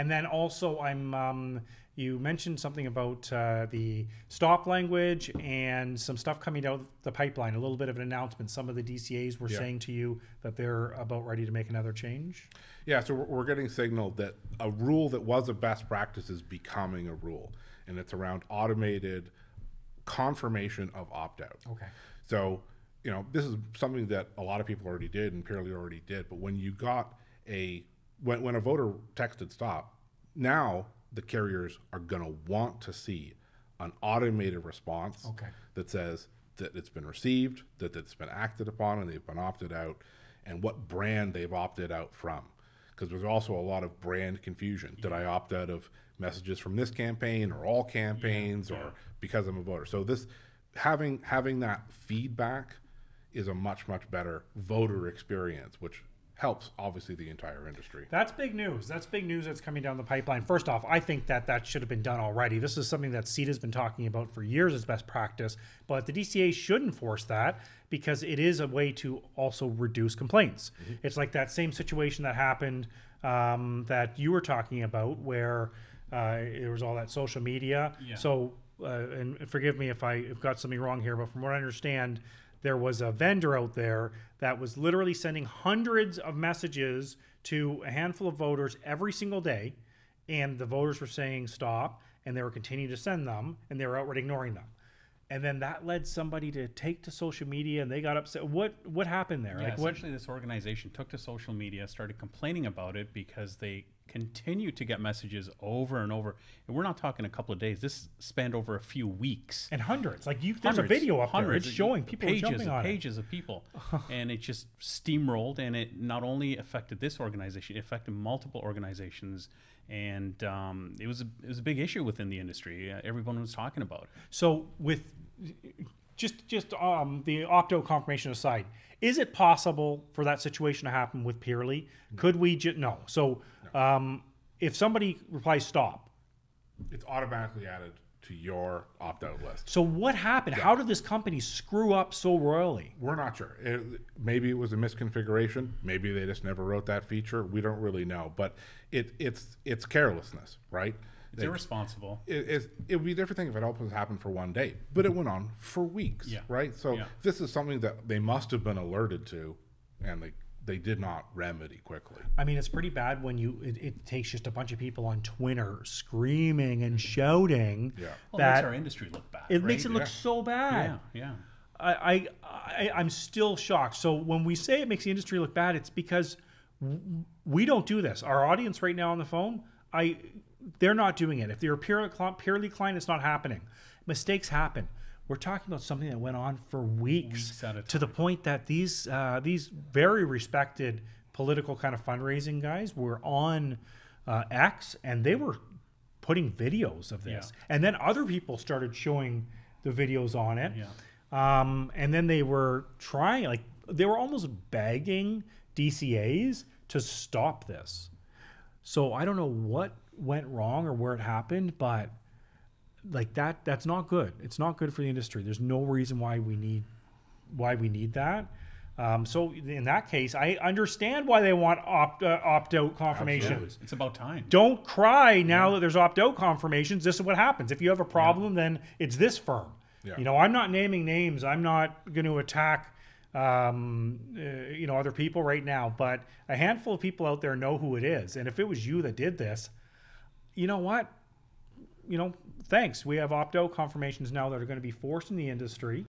And then also, you mentioned something about the stop language and some stuff coming out the pipeline. A little bit of an announcement. Some of the DCAs were saying to you that they're about ready to make another change. Yeah, so we're getting signaled that a rule that was a best practice is becoming a rule, and it's around automated confirmation of opt-out. Okay. So, this is something that a lot of people already did and Peerly already did, but when you got when a voter texted stop, now the carriers are going to want to see an automated response that says that it's been received, that it's been acted upon, and they've been opted out, and what brand they've opted out from. Because there's also a lot of brand confusion. Did I opt out of messages from this campaign or all campaigns or because I'm a voter? So this having that feedback is a much, much better voter experience, which helps obviously the entire industry. That's big news. That's big news that's coming down the pipeline. First off, I think that should have been done already. This is something that CETA's been talking about for years as best practice, but the DCA should enforce that because it is a way to also reduce complaints. It's like that same situation that happened that you were talking about where there was all that social media. So, and forgive me if I've got something wrong here, but from what I understand, there was a vendor out there that was literally sending hundreds of messages to a handful of voters every single day, and the voters were saying stop, and they were continuing to send them, and they were outright ignoring them. And then that led somebody to take to social media, and they got upset. What happened there? Yeah, essentially this organization took to social media, started complaining about it because they continue to get messages over and over. And we're not talking a couple of days. This spanned over a few weeks. And hundreds. There's a video up there. It's showing people jumping on pages of people. And it just steamrolled, and it not only affected this organization, it affected multiple organizations. And it was a big issue within the industry. Everyone was talking about it. So with just the opt-out confirmation aside, is it possible for that situation to happen with Peerly? Could we no? So if somebody replies stop, it's automatically added to your opt-out list. So what happened? How did this company screw up so royally? We're not sure. Maybe it was a misconfiguration. Maybe they just never wrote that feature. We don't really know. But it's carelessness, right? It's irresponsible. It would be a different thing if it all happened for one day, but it went on for weeks, right? So this is something that they must have been alerted to, and they did not remedy quickly. I mean, it's pretty bad when it takes just a bunch of people on Twitter screaming and shouting. Well, it makes our industry look bad. It makes it look so bad. I'm still shocked. So when we say it makes the industry look bad, it's because we don't do this. Our audience right now on the phone, they're not doing it. If they're a Peerly client, it's not happening. Mistakes happen. We're talking about something that went on for weeks at a time, to the point that these very respected political kind of fundraising guys were on X, and they were putting videos of this. And then other people started showing the videos on it. And then they were trying, they were almost begging DCAs to stop this. So I don't know what went wrong or where it happened, but that's not good. It's not good for the industry. There's no reason why we need that. So in that case, I understand why they want opt-out confirmations. Absolutely. It's about time. Don't cry now that there's opt-out confirmations. This is what happens. If you have a problem, then it's this firm. I'm not naming names. I'm not going to attack other people right now, but a handful of people out there know who it is. And if it was you that did this, you know what? Thanks. We have opt-out confirmations now that are going to be forced in the industry.